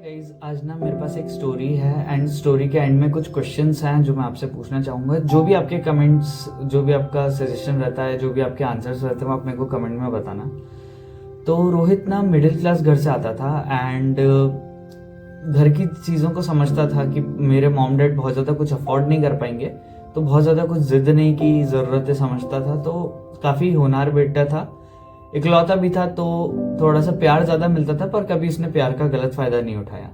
Guys, आज ना मेरे पास एक स्टोरी है एंड स्टोरी के एंड में कुछ क्वेश्चंस हैं जो मैं आपसे पूछना चाहूँगा। जो भी आपके कमेंट्स, जो भी आपका सजेशन रहता है, जो भी आपके आंसर्स रहते हैं, वो आप मेरे को कमेंट में बताना। तो रोहित ना मिडिल क्लास घर से आता था एंड घर की चीज़ों को समझता था कि मेरे मॉम डैड बहुत ज़्यादा कुछ अफोर्ड नहीं कर पाएंगे, तो बहुत ज़्यादा कुछ जिद नहीं की ज़रूरतें समझता था। तो काफ़ी होनहार बेटा था, इकलौता भी था, तो थोड़ा सा प्यार ज़्यादा मिलता था, पर कभी उसने प्यार का गलत फ़ायदा नहीं उठाया।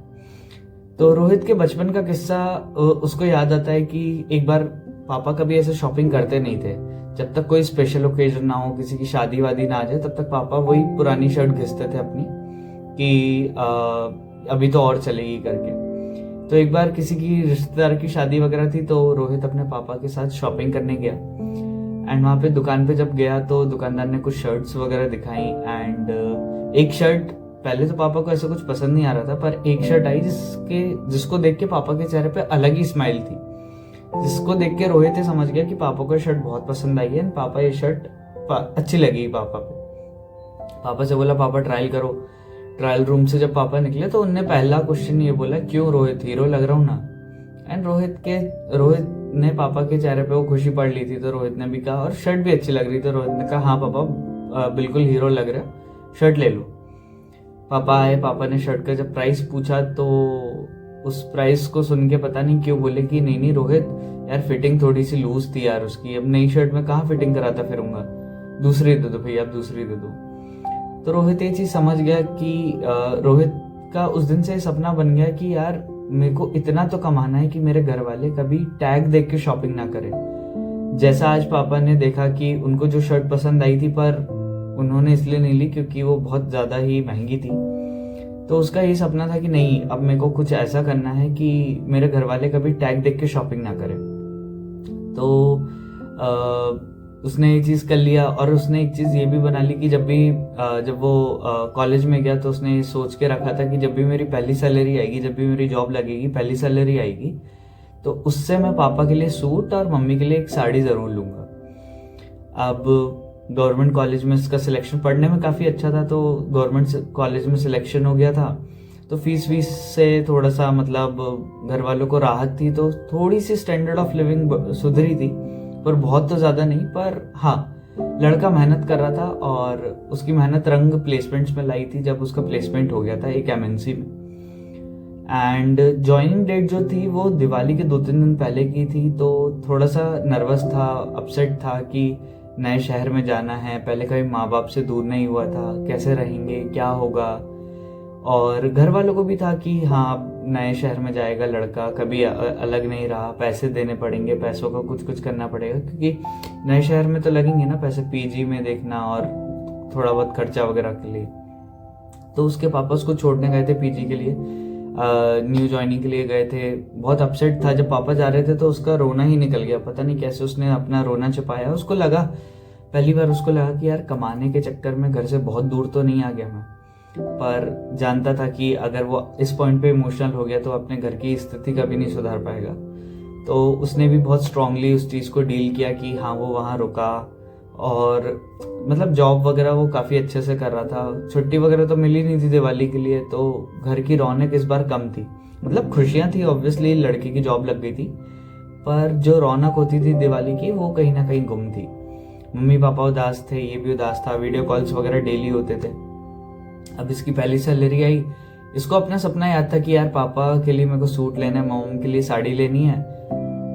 तो रोहित के बचपन का किस्सा उसको याद आता है कि एक बार पापा कभी ऐसे शॉपिंग करते नहीं थे। जब तक कोई स्पेशल ओकेजन ना हो, किसी की शादी वादी ना आ जाए, तब तक पापा वही पुरानी शर्ट घिसते थे अपनी कि अभी तो और चलेगी करके। तो एक बार किसी की रिश्तेदार की शादी वगैरह थी, तो रोहित अपने पापा के साथ शॉपिंग करने गया एंड वहाँ पे दुकान पे जब गया तो दुकानदार ने कुछ शर्ट्स वगैरह दिखाई एंड एक शर्ट, पहले तो पापा को ऐसा कुछ पसंद नहीं आ रहा था, पर एक शर्ट आई जिसको देख के पापा के चेहरे पे अलग ही स्माइल थी, जिसको देख के रोहित समझ गया कि पापा को शर्ट बहुत पसंद आई है। पापा ये शर्ट अच्छी लगी पापा पे। पापा से बोला पापा ट्रायल करो। ट्रायल रूम से जब पापा निकले तो उनने पहला क्वेश्चन ये बोला, क्यों रोहित, हीरो लग रहा हूँ ना। एंड रोहित ने पापा के चेहरे पे वो खुशी पड़ ली थी, तो रोहित ने भी कहा, और शर्ट भी अच्छी लग रही थी, रोहित ने कहा हाँ पापा बिल्कुल हीरो लग रहे हो, शर्ट ले लो। पापा आए, पापा ने शर्ट का जब प्राइस पूछा तो उस प्राइस को सुन के पता नहीं क्यों बोले कि नहीं रोहित यार, फिटिंग थोड़ी सी लूज थी यार उसकी, अब नई शर्ट में कहाँ फिटिंग कराता फिरूंगा, दूसरी दे दो भैया, आप दूसरी दे दो। तो रोहित ये चीज समझ गया कि रोहित का उस दिन से सपना बन गया कि यार मेरे को इतना तो कमाना है कि मेरे घर वाले कभी टैग देख के शॉपिंग ना करें। जैसा आज पापा ने देखा कि उनको जो शर्ट पसंद आई थी, पर उन्होंने इसलिए नहीं ली क्योंकि वो बहुत ज़्यादा ही महंगी थी, तो उसका ये सपना था कि नहीं, अब मेरे को कुछ ऐसा करना है कि मेरे घर वाले कभी टैग देख के शॉपिंग ना करें। तो उसने ये चीज़ कर लिया, और उसने एक चीज़ ये भी बना ली कि जब वो कॉलेज में गया तो उसने सोच के रखा था कि जब भी मेरी पहली सैलरी आएगी, जब भी मेरी जॉब लगेगी, पहली सैलरी आएगी, तो उससे मैं पापा के लिए सूट और मम्मी के लिए एक साड़ी ज़रूर लूँगा। अब गवर्नमेंट कॉलेज में इसका सिलेक्शन, पढ़ने में काफ़ी अच्छा था, तो गवर्नमेंट कॉलेज में सिलेक्शन हो गया था, तो फीस से थोड़ा सा मतलब घर वालों को राहत थी, तो थोड़ी सी स्टैंडर्ड ऑफ लिविंग सुधरी थी, पर बहुत तो ज़्यादा नहीं। पर हाँ, लड़का मेहनत कर रहा था और उसकी मेहनत रंग प्लेसमेंट्स में लाई थी जब उसका प्लेसमेंट हो गया था एक एमएनसी में। एंड ज्वाइनिंग डेट जो थी वो दिवाली के 2-3 दिन पहले की थी, तो थोड़ा सा नर्वस था, अपसेट था कि नए शहर में जाना है, पहले कभी माँ बाप से दूर नहीं हुआ था, कैसे रहेंगे, क्या होगा। और घर वालों को भी था कि हाँ, नए शहर में जाएगा लड़का, कभी अलग नहीं रहा, पैसे देने पड़ेंगे, पैसों का कुछ करना पड़ेगा, क्योंकि नए शहर में तो लगेंगे ना पैसे, पीजी में देखना और थोड़ा बहुत खर्चा वगैरह के लिए। तो उसके पापा उसको छोड़ने गए थे पीजी के लिए, न्यू ज्वाइनिंग के लिए गए थे। बहुत अपसेट था, जब पापा जा रहे थे तो उसका रोना ही निकल गया, पता नहीं कैसे उसने अपना रोना छुपाया। उसको लगा, पहली बार उसको लगा कि यार कमाने के चक्कर में घर से बहुत दूर तो नहीं आ गया मैं, पर जानता था कि अगर वो इस पॉइंट पे इमोशनल हो गया तो अपने घर की स्थिति कभी नहीं सुधार पाएगा। तो उसने भी बहुत स्ट्रांगली उस चीज़ को डील किया कि हाँ, वो वहाँ रुका, और मतलब जॉब वगैरह वो काफ़ी अच्छे से कर रहा था। छुट्टी वगैरह तो मिली नहीं थी दिवाली के लिए, तो घर की रौनक इस बार कम थी। मतलब खुशियाँ थी, ऑब्वियसली लड़के की जॉब लग गई थी, पर जो रौनक होती थी दिवाली की वो कहीं ना कहीं गुम थी। मम्मी पापा उदास थे, ये भी उदास था, वीडियो कॉल्स वगैरह डेली होते थे। अब इसकी पहली सैलरी आई, इसको अपना सपना याद था कि यार पापा के लिए मेरे को सूट लेना है, मॉम के लिए साड़ी लेनी है।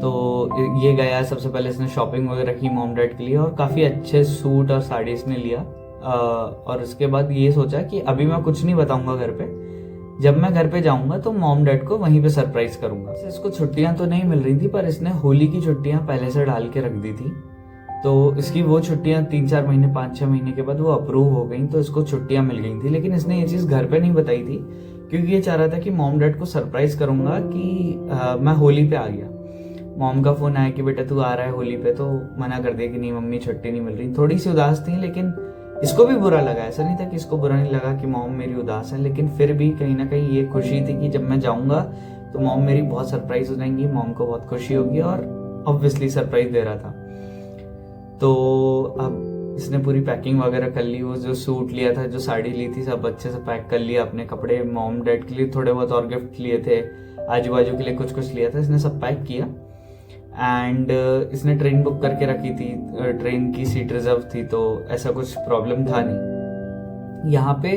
तो ये गया, सबसे पहले इसने शॉपिंग वगैरह की मॉम डैड के लिए, और काफ़ी अच्छे सूट और साड़ी इसने लिया। और उसके बाद ये सोचा कि अभी मैं कुछ नहीं बताऊंगा घर पे, जब मैं घर पे जाऊंगा तो मॉम डैड को वहीं पे सरप्राइज करूंगा। इसको छुट्टियां तो नहीं मिल रही थी, पर इसने होली की छुट्टियां पहले से डाल के रख दी थी, तो इसकी वो छुट्टियां 3-4 महीने, 5-6 महीने के बाद वो अप्रूव हो गई, तो इसको छुट्टियां मिल गई थी। लेकिन इसने ये चीज़ घर पे नहीं बताई थी, क्योंकि ये चाह रहा था कि मॉम डैड को सरप्राइज करूंगा कि मैं होली पे आ गया। मॉम का फ़ोन आया कि बेटा तू आ रहा है होली पे, तो मना कर दिया कि नहीं मम्मी, छुट्टी नहीं मिल रही। थोड़ी सी उदास थी, लेकिन इसको भी बुरा लगा, ऐसा नहीं था कि इसको बुरा नहीं लगा कि मॉम मेरी उदास है, लेकिन फिर भी कहीं ना कहीं ये खुशी थी कि जब मैं जाऊँगा तो मॉम मेरी बहुत सरप्राइज हो जाएंगी, मॉम को बहुत खुशी होगी, और ऑब्वियसली सरप्राइज दे रहा था। तो अब इसने पूरी पैकिंग वगैरह कर ली, वो जो सूट लिया था, जो साड़ी ली थी, सब अच्छे से पैक कर लिया, अपने कपड़े, मॉम डैड के लिए थोड़े बहुत और गिफ्ट लिए थे, आजू बाजू के लिए कुछ कुछ लिया था, इसने सब पैक किया। एंड इसने ट्रेन बुक करके रखी थी, ट्रेन की सीट रिजर्व थी, तो ऐसा कुछ प्रॉब्लम था नहीं यहाँ पे।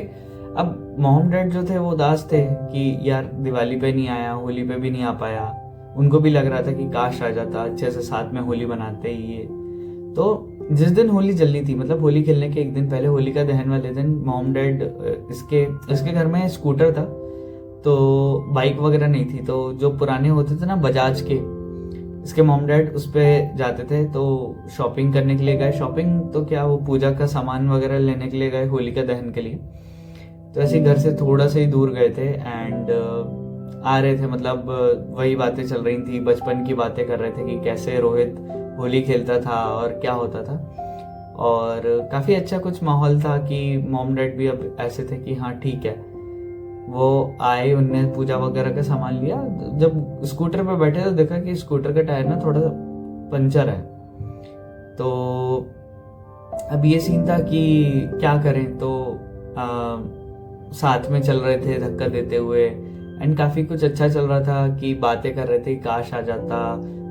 अब मॉम डैड जो थे वो उदास थे कि यार दिवाली पे नहीं आया, होली पे भी नहीं आ पाया। उनको भी लग रहा था कि काश आ जाता, अच्छे से साथ में होली मनाते ही ये। तो जिस दिन होली चलनी थी, मतलब होली खेलने के एक दिन पहले, होलिका दहन वाले दिन, मॉम डैड इसके घर में स्कूटर था, तो बाइक वगैरह नहीं थी, तो जो पुराने होते थे ना बजाज के, इसके मॉम डैड उस पर जाते थे। तो शॉपिंग करने के लिए गए, शॉपिंग तो क्या, वो पूजा का सामान वगैरह लेने के लिए गए होलिका दहन के लिए। तो ऐसे घर से थोड़ा सा ही दूर गए थे एंड आ रहे थे, मतलब वही बातें चल रही थी, बचपन की बातें कर रहे थे कि कैसे रोहित होली खेलता था और क्या होता था। और काफ़ी अच्छा कुछ माहौल था कि मॉम डैड भी अब ऐसे थे कि हाँ ठीक है। वो आए, उनने पूजा वगैरह का सामान लिया, जब स्कूटर पे बैठे तो देखा कि स्कूटर का टायर ना थोड़ा सा पंचर है। तो अब ये सीन था कि क्या करें, तो साथ में चल रहे थे धक्का देते हुए एंड काफ़ी कुछ अच्छा चल रहा था कि बातें कर रहे थे, काश आ जाता,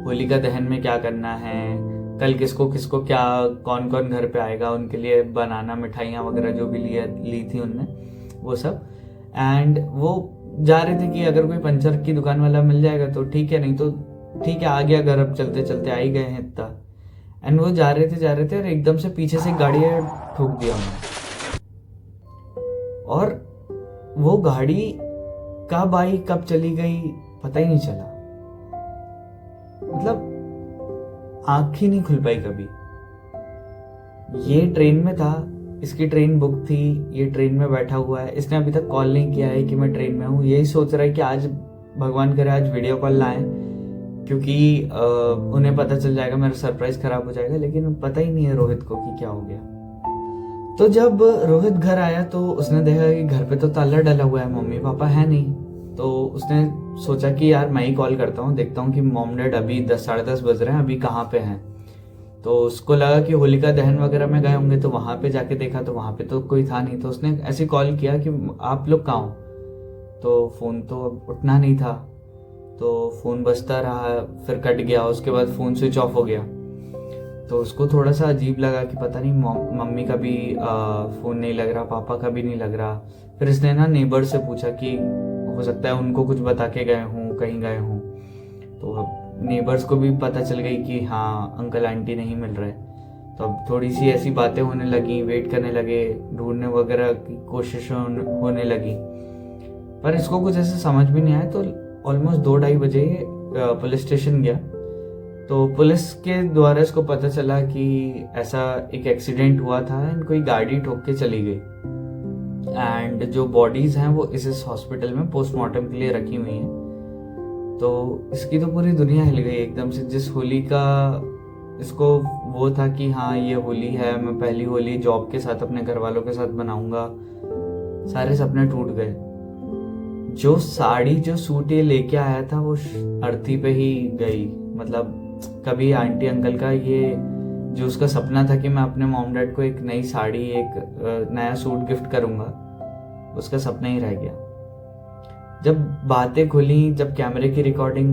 होलिका दहन में क्या करना है, कल किसको किसको क्या, कौन कौन घर पे आएगा, उनके लिए बनाना, मिठाइयाँ वगैरह जो भी ली थी उनने, वो सब। एंड वो जा रहे थे कि अगर कोई पंचर की दुकान वाला मिल जाएगा तो ठीक है, नहीं तो ठीक है, आ गया घर, अब चलते चलते आ ही गए हैं इतना। एंड वो जा रहे थे और एकदम से पीछे से गाड़ी ठोक दिया उन्होंने, और वो गाड़ी कब आई कब चली गई पता ही नहीं चला। मतलब आंख ही नहीं खुल पाई कभी। ये ट्रेन में था, इसकी ट्रेन बुक थी, ये ट्रेन में बैठा हुआ है, इसने अभी तक कॉल नहीं किया है कि मैं ट्रेन में हूँ। यही सोच रहा है कि आज भगवान करे आज वीडियो कॉल लाएं, क्योंकि उन्हें पता चल जाएगा, मेरा सरप्राइज खराब हो जाएगा। लेकिन पता ही नहीं है रोहित को कि क्या हो गया। तो जब रोहित घर आया तो उसने देखा कि घर पे तो ताला डला हुआ है, मम्मी पापा है नहीं। तो उसने सोचा कि यार मैं ही कॉल करता हूँ, देखता हूँ कि मॉम डैड अभी 10 साढ़े 10 बज रहे हैं, अभी कहाँ पे हैं। तो उसको लगा कि होलिका दहन वगैरह में गए होंगे, तो वहाँ पे जाके देखा तो वहाँ पे तो कोई था नहीं। तो उसने ऐसे कॉल किया कि आप लोग कहाँ हो। तो फ़ोन तो उठना नहीं था, तो फ़ोन बजता रहा, फिर कट गया, उसके बाद फ़ोन स्विच ऑफ हो गया। तो उसको थोड़ा सा अजीब लगा कि पता नहीं मम्मी का भी फ़ोन नहीं लग रहा, पापा का भी नहीं लग रहा। फिर इसने ना नेबर से पूछा कि हो सकता है उनको कुछ बता के गए हों, कहीं गए हों। तो अब नेबर्स को भी पता चल गई कि हाँ अंकल आंटी नहीं मिल रहे। तो अब थोड़ी सी ऐसी बातें होने लगी, वेट करने लगे, ढूंढने वगैरह की कोशिश होने लगी, पर इसको कुछ ऐसे समझ भी नहीं आया। तो ऑलमोस्ट 2-2:30 बजे पुलिस स्टेशन गया। तो पुलिस के द्वारा इसको पता चला कि ऐसा एक एक्सीडेंट हुआ था एंड कोई गाड़ी ठोक के चली गई, एंड जो बॉडीज हैं वो इस हॉस्पिटल में पोस्टमार्टम के लिए रखी हुई हैं। तो इसकी तो पूरी दुनिया हिल गई एकदम से। जिस होली का इसको वो था कि हाँ ये होली है, मैं पहली होली जॉब के साथ अपने घर वालों के साथ बनाऊंगा, सारे सपने टूट गए। जो साड़ी जो सूट ये लेके आया था वो अर्थी पे ही गई। मतलब कभी आंटी अंकल का ये जो उसका सपना था कि मैं अपने मॉम डैड को एक नई साड़ी, एक नया सूट गिफ्ट करूंगा, उसका सपना ही रह गया। जब बातें खुली, जब कैमरे की रिकॉर्डिंग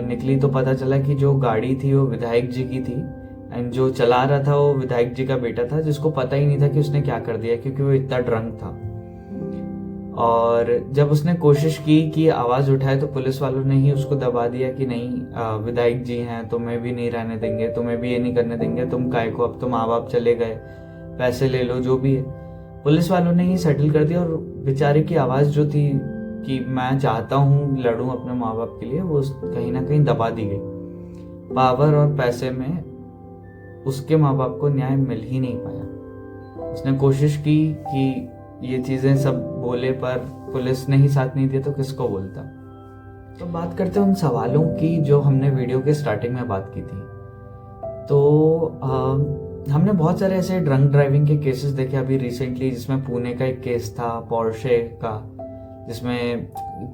निकली तो पता चला कि जो गाड़ी थी वो विधायक जी की थी एंड जो चला रहा था वो विधायक जी का बेटा था, जिसको पता ही नहीं था कि उसने क्या कर दिया, क्योंकि वो इतना ड्रंक था। और जब उसने कोशिश की कि आवाज़ उठाए तो पुलिस वालों ने ही उसको दबा दिया कि नहीं विधायक जी हैं, तुम्हें भी नहीं रहने देंगे, तुम्हें भी ये नहीं करने देंगे, तुम काय को, अब तो माँ बाप चले गए, पैसे ले लो, जो भी है। पुलिस वालों ने ही सेटल कर दिया। और बेचारे की आवाज़ जो थी कि मैं चाहता हूँ लड़ूं अपने माँ बाप के लिए, वो कहीं ना कहीं दबा दी गई। पावर और पैसे में उसके माँ बाप को न्याय मिल ही नहीं पाया। उसने कोशिश की कि ये चीज़ें सब बोले, पर पुलिस ने ही साथ नहीं दिया तो किसको बोलता। तो बात करते हैं उन सवालों की जो हमने वीडियो के स्टार्टिंग में बात की थी। तो हमने बहुत सारे ऐसे ड्रंक ड्राइविंग के केसेस देखे अभी रिसेंटली, जिसमें पुणे का एक केस था पोर्शे का, जिसमें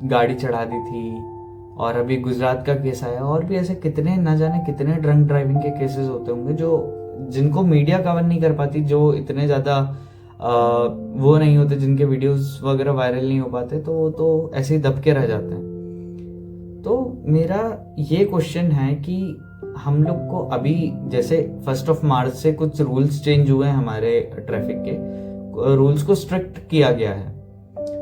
गाड़ी चढ़ा दी थी, और अभी गुजरात का केस आया, और भी ऐसे कितने न जाने कितने ड्रंक ड्राइविंग के केसेस होते होंगे जो जिनको मीडिया कवर नहीं कर पाती, जो इतने ज़्यादा वो नहीं होते, जिनके वीडियोस वगैरह वायरल नहीं हो पाते, तो वो तो ऐसे ही दबके रह जाते हैं। तो मेरा ये क्वेश्चन है कि हम लोग को अभी जैसे 1 मार्च से कुछ रूल्स चेंज हुए हैं, हमारे ट्रैफिक के रूल्स को स्ट्रिक्ट किया गया है,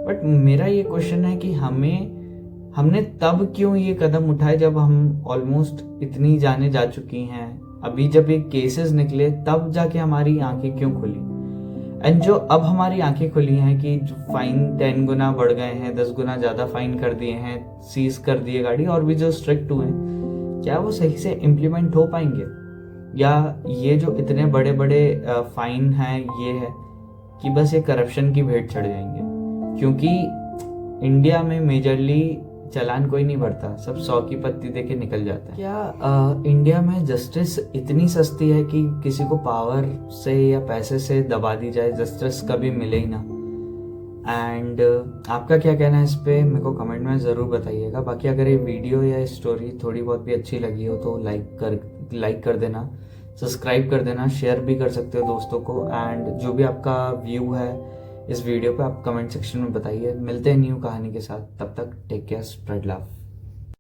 बट मेरा ये क्वेश्चन है कि हमने तब क्यों ये कदम उठाए जब हम ऑलमोस्ट इतनी जाने जा चुकी हैं। अभी जब ये केसेस निकले तब जाके हमारी आंखें क्यों खुली, एंड जो अब हमारी आंखें खुली हैं कि जो फाइन 10 गुना बढ़ गए हैं, 10 गुना ज़्यादा फाइन कर दिए हैं, सीज कर दिए गाड़ी, और भी जो स्ट्रिक्ट हुए हैं, क्या वो सही से इम्प्लीमेंट हो पाएंगे, या ये जो इतने बड़े बड़े फाइन हैं ये है कि बस ये करप्शन की भेंट चढ़ जाएंगे। क्योंकि इंडिया में मेजरली चालान कोई नहीं भरता, सब 100 की पत्ती देके निकल जाता है। क्या इंडिया में जस्टिस इतनी सस्ती है कि किसी को पावर से या पैसे से दबा दी जाए, जस्टिस कभी मिले ही ना? एंड आपका क्या कहना है इस पे, मेरे को कमेंट में ज़रूर बताइएगा। बाकी अगर ये वीडियो या स्टोरी थोड़ी बहुत भी अच्छी लगी हो तो लाइक कर देना, सब्सक्राइब कर देना, शेयर भी कर सकते हो दोस्तों को। एंड जो भी आपका व्यू है इस वीडियो पे आप कमेंट सेक्शन में बताइए। मिलते हैं न्यू कहानी के साथ, तब तक टेक केयर, स्प्रेड लव।